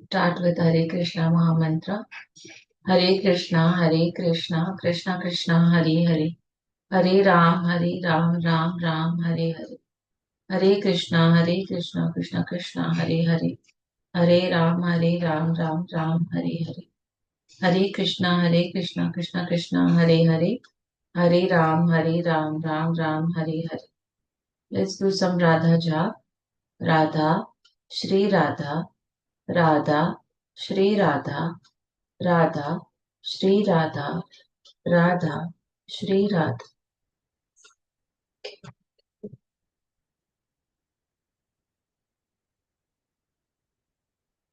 Start with Hare Krishna Mahamantra. Hare Krishna, Krishna Krishna, Hare Hare. Hare Ram, Ram Ram, Hare Hare. Hare Krishna, Krishna Krishna, Hare Hare. Hare Ram, Ram Ram, Hare Hare. Hare Krishna, Krishna Krishna, Hare Hare. Hare Ram, Ram Ram, Hare Hare. Let's do some Radha Jap. Radha, Shri Radha, Radha, Shri Radha, Radha, Shri Radha, Radha, Shri Radha.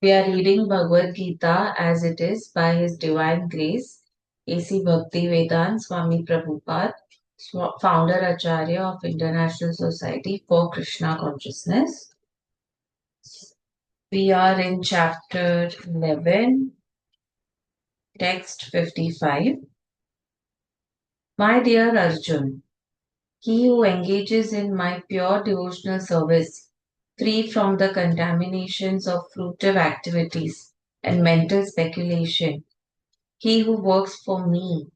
We are reading Bhagwat Geeta as it is by His Divine Grace, A.C. Bhaktivedanta Swami Prabhupada, founder Acharya of International Society for Krishna Consciousness. We are in chapter 11, text 55. My dear Arjun, he who engages in my pure devotional service, free from the contaminations of fruitive activities and mental speculation, he who works for me,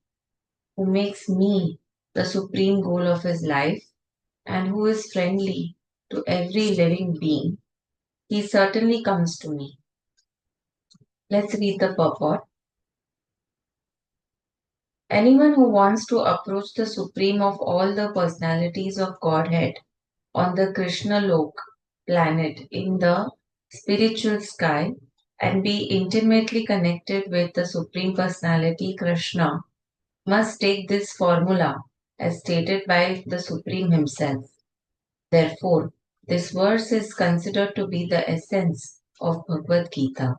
who makes me the supreme goal of his life, and who is friendly to every living being, he certainly comes to me. Let's read the purport. Anyone who wants to approach the supreme of all the personalities of Godhead on the Krishna Lok planet in the spiritual sky and be intimately connected with the Supreme Personality Krishna must take this formula as stated by the Supreme Himself. Therefore, this verse is considered to be the essence of Bhagwat Gita.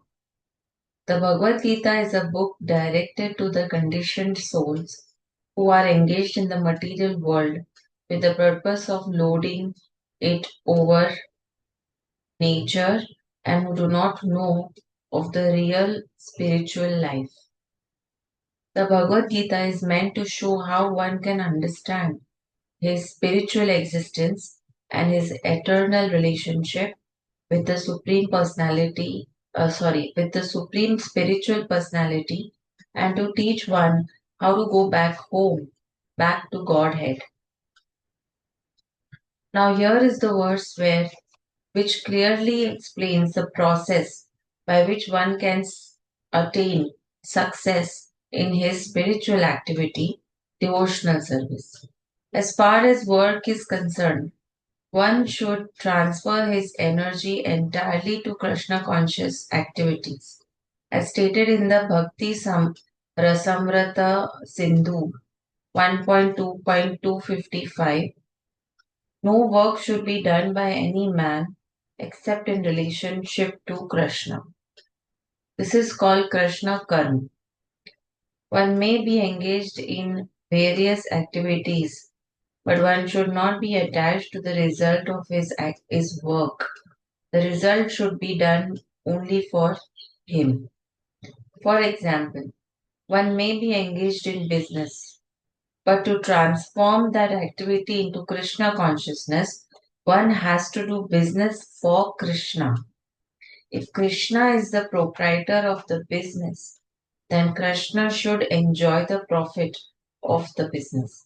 The Bhagwat Gita is a book directed to the conditioned souls who are engaged in the material world with the purpose of lording it over nature and who do not know of the real spiritual life. The Bhagavad Gita is meant to show how one can understand his spiritual existence and his eternal relationship with the with the Supreme Spiritual Personality, and to teach one how to go back home, back to Godhead. Now, here is the verse which clearly explains the process by which one can attain success in his spiritual activity, devotional service. As far as work is concerned, one should transfer his energy entirely to Krishna conscious activities. As stated in the Rasamrata Sindhu 1.2.255, no work should be done by any man except in relationship to Krishna. This is called Krishna Karma. One may be engaged in various activities, but one should not be attached to the result of his work. The result should be done only for him. For example, one may be engaged in business, but to transform that activity into Krishna consciousness, one has to do business for Krishna. If Krishna is the proprietor of the business, then Krishna should enjoy the profit of the business.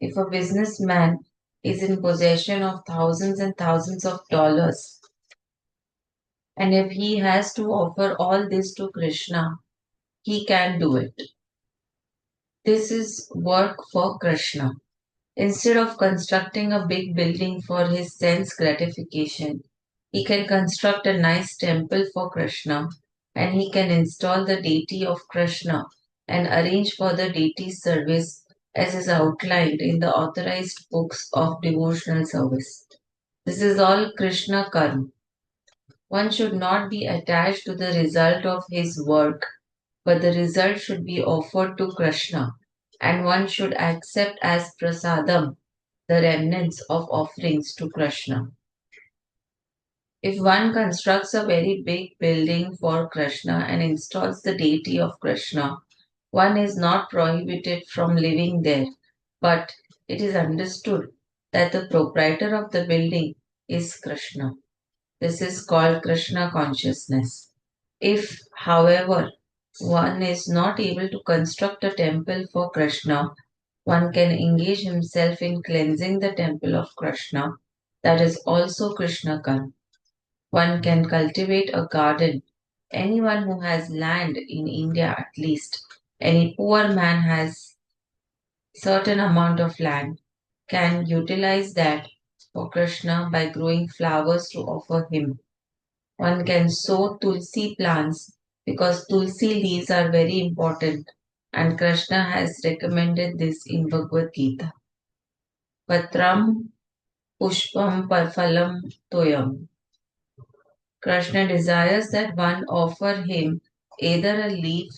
If a businessman is in possession of thousands and thousands of dollars, and if he has to offer all this to Krishna, he can do it. This is work for Krishna. Instead of constructing a big building for his sense gratification, he can construct a nice temple for Krishna, and he can install the deity of Krishna and arrange for the deity's service as is outlined in the authorized books of devotional service. This is all Krishna karma. One should not be attached to the result of his work, but the result should be offered to Krishna, and one should accept as prasadam the remnants of offerings to Krishna. If one constructs a very big building for Krishna and installs the deity of Krishna, one is not prohibited from living there, but it is understood that the proprietor of the building is Krishna. This is called Krishna consciousness. If, however, one is not able to construct a temple for Krishna, one can engage himself in cleansing the temple of Krishna, that is also Krishna Karma. One can cultivate a garden. Anyone who has land in India at least, any poor man has certain amount of land, can utilize that for Krishna by growing flowers to offer him. One can sow tulsi plants because tulsi leaves are very important and Krishna has recommended this in Bhagwat Geeta. Patram pushpam parphalam toyam. Krishna desires that one offer him either a leaf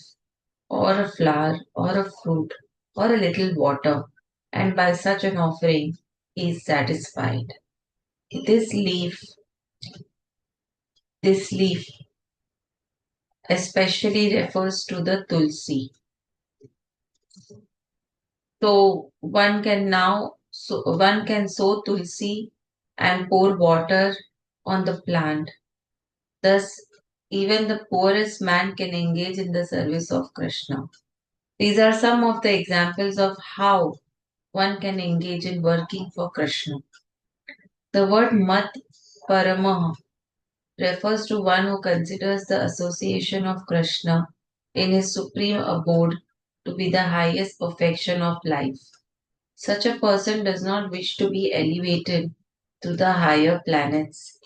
or a flower or a fruit or a little water, and by such an offering he is satisfied. This leaf, this leaf especially refers to the tulsi. So one can sow tulsi and pour water on the plant. Thus, even the poorest man can engage in the service of Krishna. These are some of the examples of how one can engage in working for Krishna. The word mat paramaha refers to one who considers the association of Krishna in his supreme abode to be the highest perfection of life. Such a person does not wish to be elevated to the higher planets,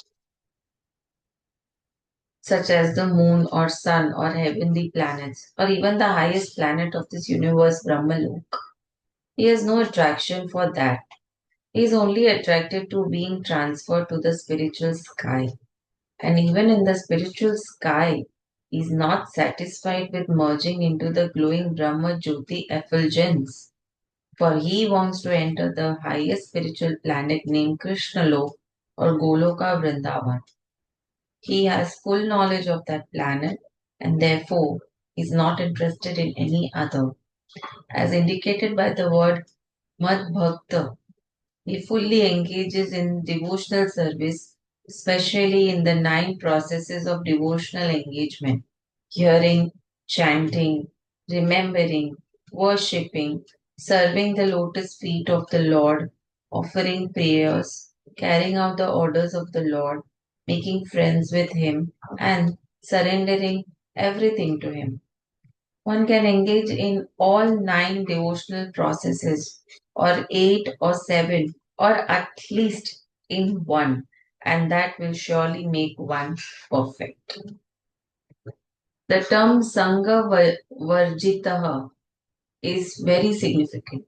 such as the moon or sun or heavenly planets, or even the highest planet of this universe, Brahmalok. He has no attraction for that. He is only attracted to being transferred to the spiritual sky. And even in the spiritual sky, he is not satisfied with merging into the glowing Brahma Jyoti effulgence, for he wants to enter the highest spiritual planet named Krishna Lok or Goloka Vrindavan. He has full knowledge of that planet and therefore is not interested in any other. As indicated by the word Mad Bhakta, he fully engages in devotional service, especially in the 9 processes of devotional engagement: hearing, chanting, remembering, worshipping, serving the lotus feet of the Lord, offering prayers, carrying out the orders of the Lord, making friends with Him, and surrendering everything to Him. One can engage in all 9 devotional processes, or 8 or 7, or at least in one, and that will surely make one perfect. The term Sangha Varjitaha is very significant.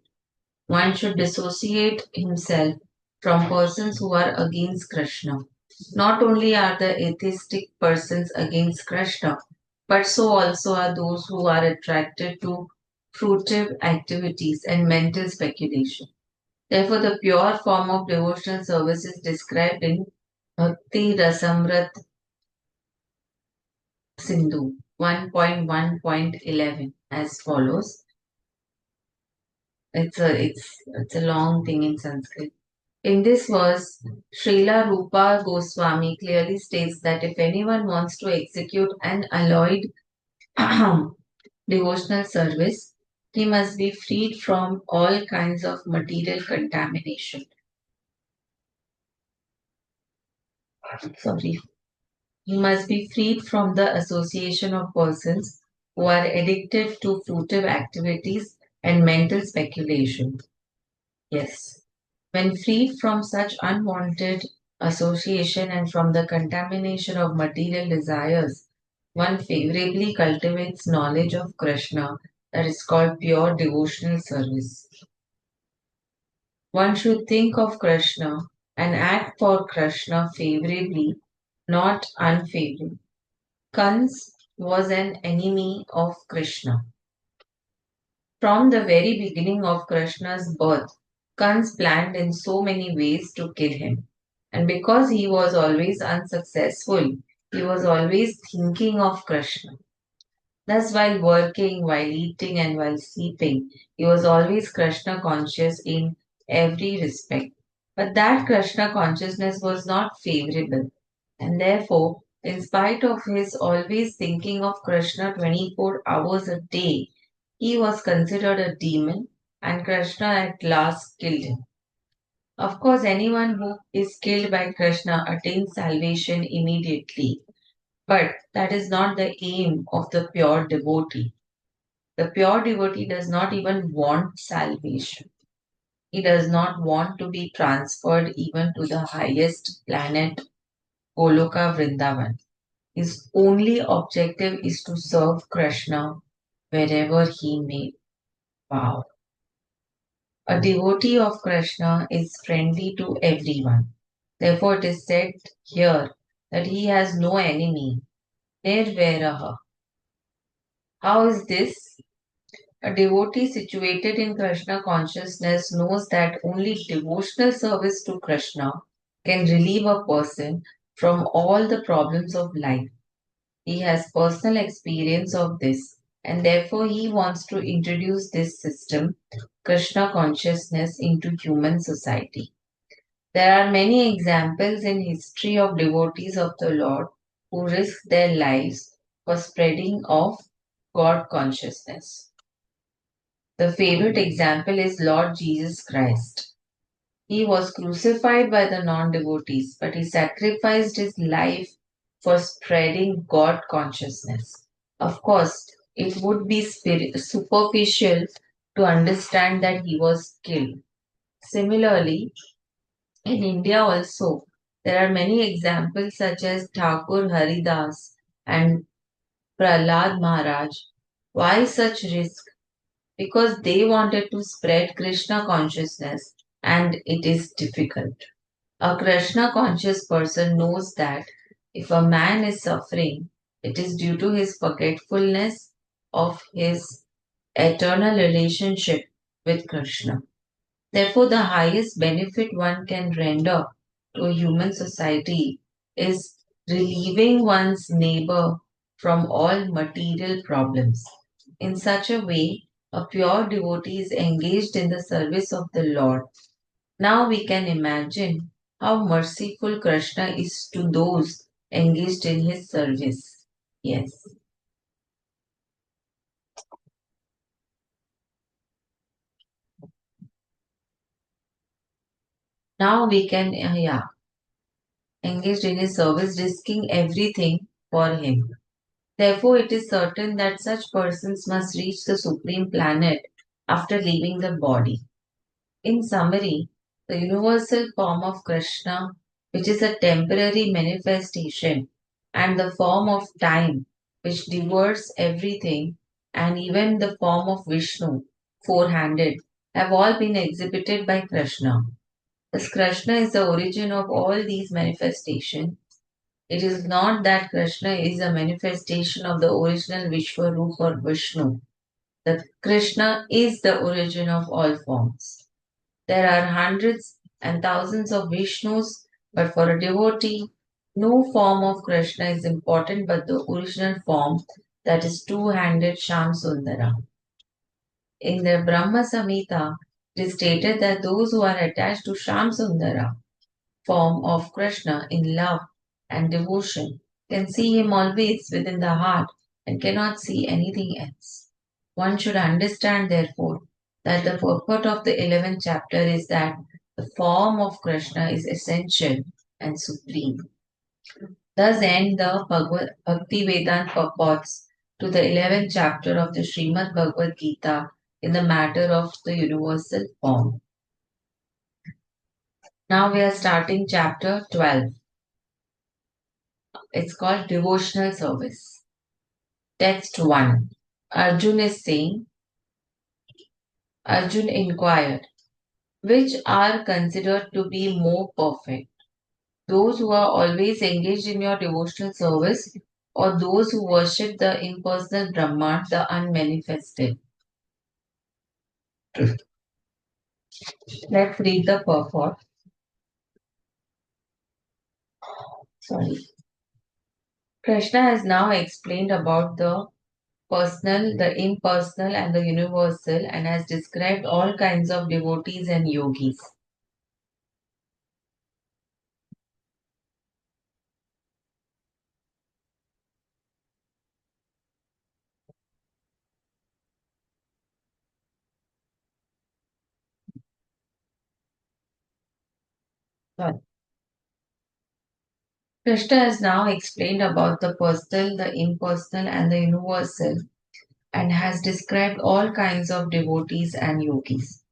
One should dissociate himself from persons who are against Krishna. Not only are the atheistic persons against Krishna, but so also are those who are attracted to fruitive activities and mental speculation. Therefore, the pure form of devotional service is described in Bhakti Rasamrit Sindhu 1.1.11 as follows. It's a long thing in Sanskrit. In this verse, Srila Rupa Goswami clearly states that if anyone wants to execute an alloyed devotional service, he must be freed from all kinds of material contamination. Sorry. He must be freed from the association of persons who are addicted to fruitive activities and mental speculation. Yes. When freed from such unwanted association and from the contamination of material desires, one favorably cultivates knowledge of Krishna, that is called pure devotional service. One should think of Krishna and act for Krishna favorably, not unfavorably. Kans was an enemy of Krishna. From the very beginning of Krishna's birth, Kans planned in so many ways to kill him. And because he was always unsuccessful, he was always thinking of Krishna. Thus, while working, while eating, and while sleeping, he was always Krishna conscious in every respect. But that Krishna consciousness was not favorable, and therefore In spite of his always thinking of Krishna 24 hours a day, he was considered a demon and Krishna at last killed him. Of course, anyone who is killed by Krishna attains salvation immediately, but that is not the aim of the pure devotee. The pure devotee does not even want salvation. He does not want to be transferred even to the highest planet, Goloka Vrindavan. His only objective is to serve Krishna wherever he may bow. A devotee of Krishna is friendly to everyone. Therefore, it is said here that he has no enemy. Nirvaraha. How is this? A devotee situated in Krishna consciousness knows that only devotional service to Krishna can relieve a person from all the problems of life. He has personal experience of this, and therefore he wants to introduce this system, Krishna consciousness, into human society. There are many examples in history of devotees of the Lord who risk their lives for spreading of God consciousness. The favorite example is Lord Jesus Christ. He was crucified by the non-devotees, but he sacrificed his life for spreading God consciousness. Of course, it would be superficial to understand that he was killed. Similarly, in India also, there are many examples such as Thakur Haridas and Prahlad Maharaj. Why such risk? Because they wanted to spread Krishna consciousness and it is difficult. A Krishna conscious person knows that if a man is suffering, it is due to his forgetfulness of his eternal relationship with Krishna. Therefore, the highest benefit one can render to a human society is relieving one's neighbor from all material problems. In such a way, a pure devotee is engaged in the service of the Lord. Now we can imagine how merciful Krishna is to those engaged in his service. Yes. Now we can, yeah, engaged in his service, risking everything for him. Therefore, it is certain that such persons must reach the supreme planet after leaving the body. In summary, the universal form of Krishna, which is a temporary manifestation, and the form of time, which devours everything, and even the form of Vishnu, four-handed, have all been exhibited by Krishna. As Krishna is the origin of all these manifestations, it is not that Krishna is a manifestation of the original Vishwarup or Vishnu. That Krishna is the origin of all forms. There are hundreds and thousands of Vishnus, but for a devotee, no form of Krishna is important but the original form, that is two-handed Shamsundara. In the Brahma Samhita, it is stated that those who are attached to Shamsundara form of Krishna in love and devotion can see him always within the heart and cannot see anything else. One should understand, therefore, that the purport of the 11th chapter is that the form of Krishna is essential and supreme. Thus end the Bhakti Vedanta purports to the 11th chapter of the Srimad Bhagwat Geeta in the matter of the universal form. Now we are starting chapter 12. It's called devotional service. Text 1. Arjun is saying, Arjun inquired, which are considered to be more perfect? Those who are always engaged in your devotional service or those who worship the impersonal Brahman, the unmanifested? Let's read the purport. Sorry. Krishna has now explained about the personal, the impersonal, and the universal, and has described all kinds of devotees and yogis. Sorry. Krishna has now explained about the personal, the impersonal, and the universal, and has described all kinds of devotees and yogis.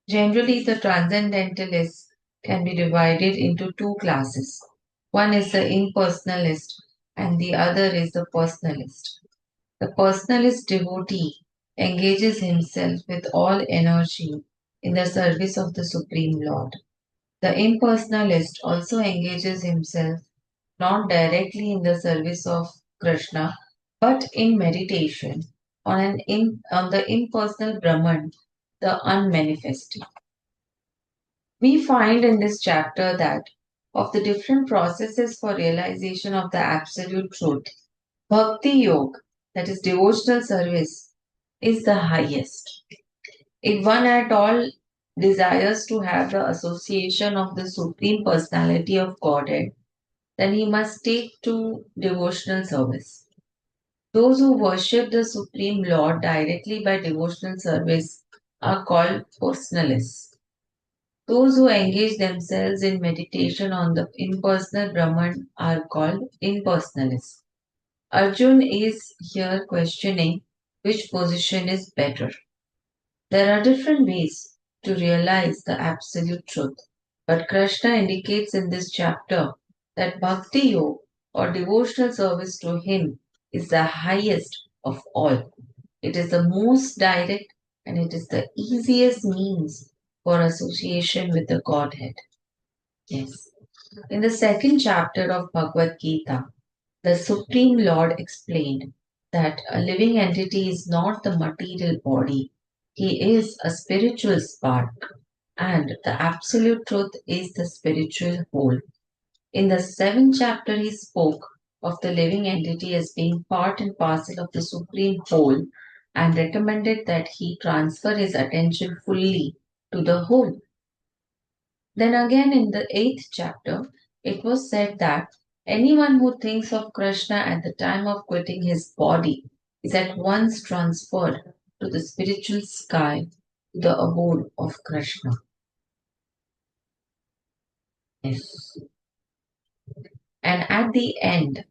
Generally, the transcendentalists can be divided into two classes. One is the impersonalist, and the other is the personalist. The personalist devotee engages himself with all energy in the service of the Supreme Lord. The impersonalist also engages himself not directly in the service of Krishna, but in meditation on the impersonal Brahman, the unmanifested. We find in this chapter that of the different processes for realization of the absolute truth, Bhakti Yoga, that is devotional service, is the highest. If one at all desires to have the association of the Supreme Personality of Godhead, then he must take to devotional service. Those who worship the Supreme Lord directly by devotional service are called personalists. Those who engage themselves in meditation on the impersonal Brahman are called impersonalists. Arjun is here questioning which position is better. There are different ways to realize the absolute truth, but Krishna indicates in this chapter that Bhakti Yoga or devotional service to him is the highest of all. It is the most direct and it is the easiest means for association with the Godhead. Yes. In the second chapter of Bhagwat Geeta, the Supreme Lord explained that a living entity is not the material body, he is a spiritual spark, and the absolute truth is the spiritual whole. In the seventh chapter, he spoke of the living entity as being part and parcel of the supreme whole and recommended that he transfer his attention fully to the whole. Then again in the eighth chapter, it was said that anyone who thinks of Krishna at the time of quitting his body is at once transferred to the spiritual sky, to the abode of Krishna. Yes. And at the end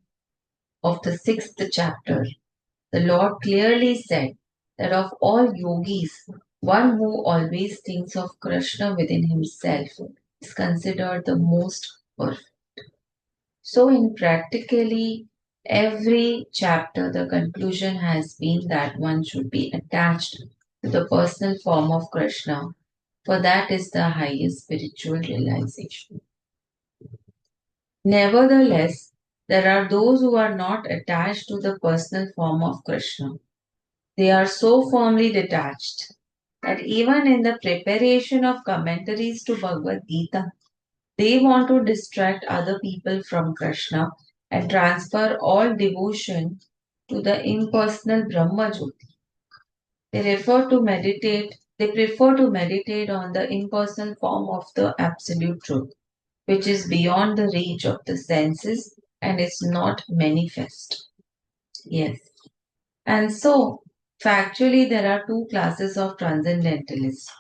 of the sixth chapter, the Lord clearly said that of all yogis, one who always thinks of Krishna within himself is considered the most perfect. So, in practically every chapter, the conclusion has been that one should be attached to the personal form of Krishna, for that is the highest spiritual realization. Nevertheless, there are those who are not attached to the personal form of Krishna. They are so firmly detached that even in the preparation of commentaries to Bhagavad Gita, they want to distract other people from Krishna and transfer all devotion to the impersonal Brahma Jyoti. They prefer to meditate on the impersonal form of the absolute truth, which is beyond the reach of the senses and is not manifest. Yes. And so, factually, there are two classes of transcendentalists.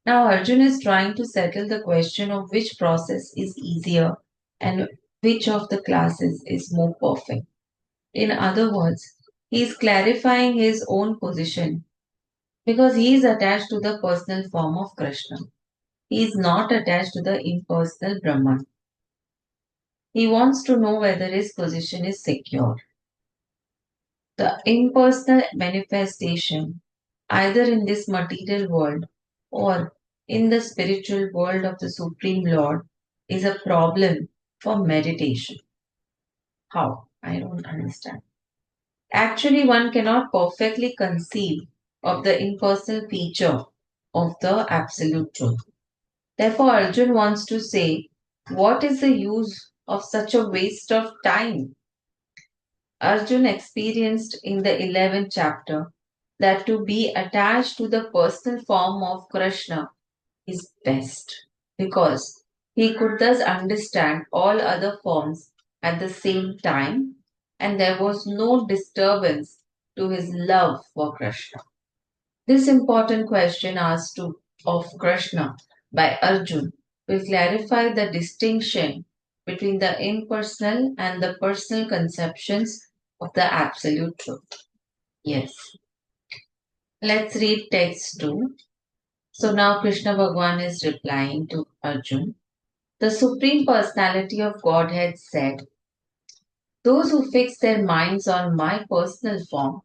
Now, Arjun is trying to settle the question of which process is easier and which of the classes is more perfect. In other words, he is clarifying his own position because he is attached to the personal form of Krishna. He is not attached to the impersonal Brahman. He wants to know whether his position is secure. The impersonal manifestation, either in this material world or in the spiritual world of the Supreme Lord, is a problem for meditation. How? I don't understand. Actually, one cannot perfectly conceive of the impersonal feature of the absolute truth. Therefore, Arjun wants to say, what is the use of such a waste of time? Arjun experienced in the 11th chapter that to be attached to the personal form of Krishna is best because he could thus understand all other forms at the same time and there was no disturbance to his love for Krishna. This important question asked of Krishna by Arjun will clarify the distinction between the impersonal and the personal conceptions of the absolute truth. Yes. Let's read text 2. So now Krishna Bhagwan is replying to Arjun. The Supreme Personality of Godhead said, those who fix their minds on my personal form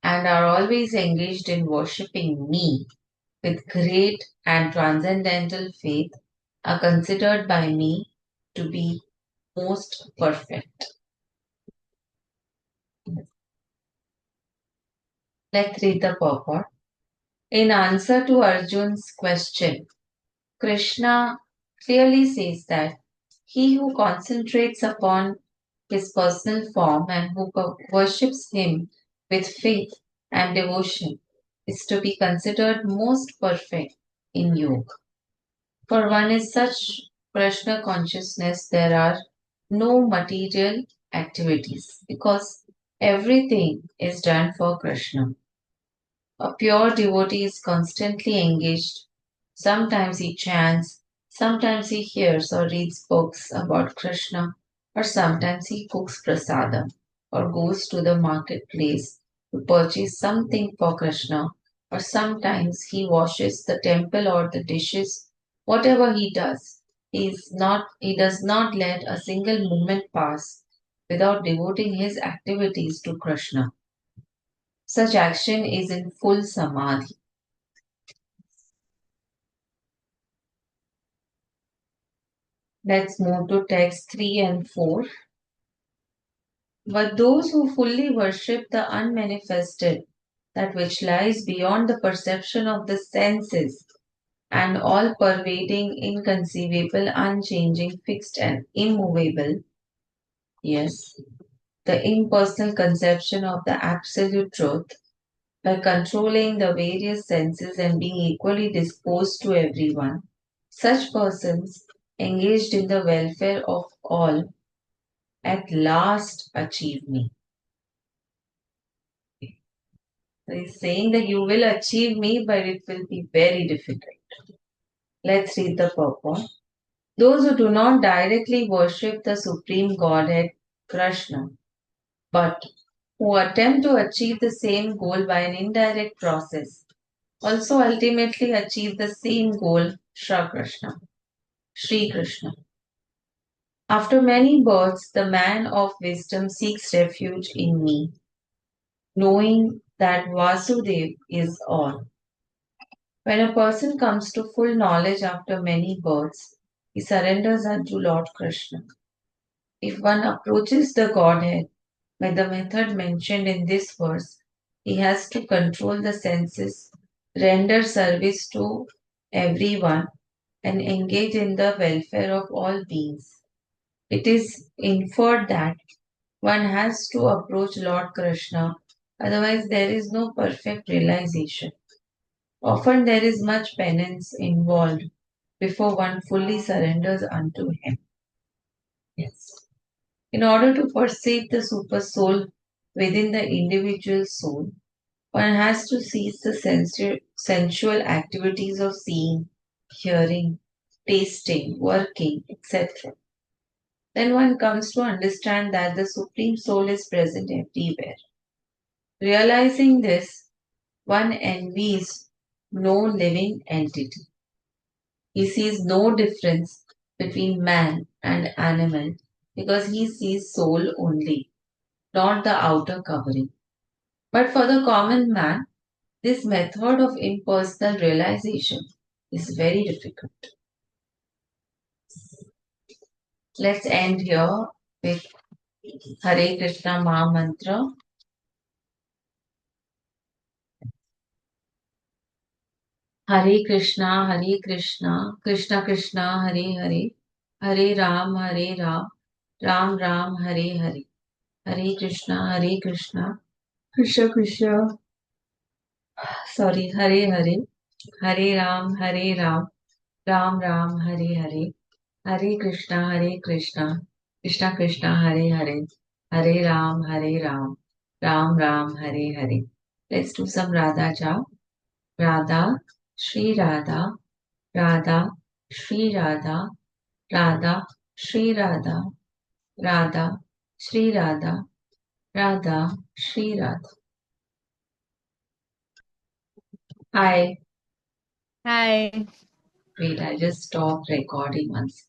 and are always engaged in worshipping me with great and transcendental faith are considered by me to be most perfect. Let's read the purport. In answer to Arjun's question, Krishna clearly says that he who concentrates upon his personal form and who worships him with faith and devotion is to be considered most perfect in yoga. For one is such Krishna consciousness, there are no material activities because everything is done for Krishna. A pure devotee is constantly engaged. Sometimes he chants, sometimes he hears or reads books about Krishna, or sometimes he cooks prasadam or goes to the marketplace to purchase something for Krishna, or sometimes he washes the temple or the dishes. Whatever he does, he does not let a single moment pass without devoting his activities to Krishna. Such action is in full samadhi. Let's move to text 3 and 4. But those who fully worship the unmanifested, that which lies beyond the perception of the senses, and all pervading, inconceivable, unchanging, fixed, and immovable, yes, the impersonal conception of the absolute truth, by controlling the various senses and being equally disposed to everyone, such persons engaged in the welfare of all at last achieve me. He's saying that you will achieve me, but it will be very difficult. Let's read the purport. Those who do not directly worship the Supreme Godhead, Krishna, but who attempt to achieve the same goal by an indirect process, also ultimately achieve the same goal, Shri Krishna. Sri Krishna. After many births, the man of wisdom seeks refuge in me, knowing that Vasudev is all. When a person comes to full knowledge after many births, he surrenders unto Lord Krishna. If one approaches the Godhead by the method mentioned in this verse, he has to control the senses, render service to everyone, and engage in the welfare of all beings. It is inferred that one has to approach Lord Krishna, otherwise, there is no perfect realization. Often, there is much penance involved before one fully surrenders unto Him. Yes. In order to perceive the super soul within the individual soul, one has to cease the sensual activities of seeing, hearing, tasting, working, etc. Then one comes to understand that the Supreme Soul is present everywhere. Realizing this, one envies no living entity. He sees no difference between man and animal because he sees soul only, not the outer covering. But for the common man, this method of impersonal realization is very difficult. Let's end here with Hare Krishna Maha Mantra. Hare Krishna, Hare Krishna, Krishna Krishna, Hare Hare, Hare Ram, Hare Ram, Ram Ram, Hare Hare, Hare Krishna, Hare Krishna, Krishna Krishna, sorry, Hare Hare, Hare Ram, Hare Ram, Ram Ram, Hare Hare, Hare Krishna, Hare Krishna, Krishna Krishna, Hare Hare, Hare Ram, Hare Ram, Ram Ram, Hare Hare. Let's do some Radha Jap. Radha, Sri Radha, Radha, Shri Radha, Radha, Shri Radha, Radha, Shri Radha, Radha, Shri Radha. Hi, Hi. wait, I just stopped recording once.